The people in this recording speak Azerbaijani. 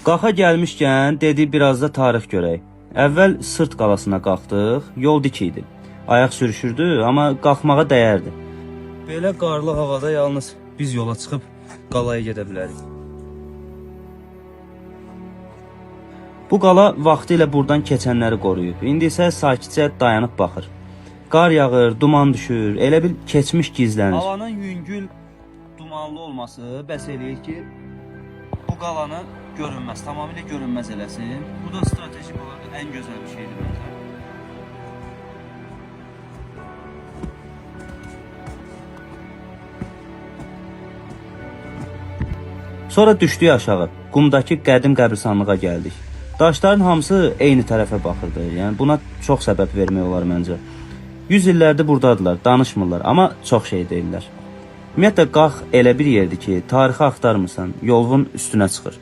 Qaxa gəlmişkən dedi biraz da tarix görək. Əvvəl Sırt qalasına qalxdıq, yol dik idi. Ayaq sürüşürdü, amma qalxmağa dəyərdi. Belə qarlı havada yalnız biz yola çıxıb qalaya gedə bilərik. Bu qala vaxtilə buradan keçənləri qoruyub. İndi isə sakitcə dayanıb baxır. Qar yağır, duman düşür, elə bil keçmiş gizlənir. Havanın yüngül, dumanlı olması bəs eləyir ki, bu qalanı görünməz, tamamilə görünməz eləsin. Bu da stratejik olaraq ən gözəl bir şeydir məncə. Sonra düşdük aşağı, qumdakı qədim qəbristanlığa gəldik. Daşların hamısı eyni tərəfə baxırdı. Yəni buna çox səbəb vermək olar məncə. 100 illərdir buradadılar, danışmırlar, amma çox şey deyirlər. Ümumiyyətlə, Qax elə bir yerdir ki, tarixi axtarmırsan, yolun üstünə çıxır.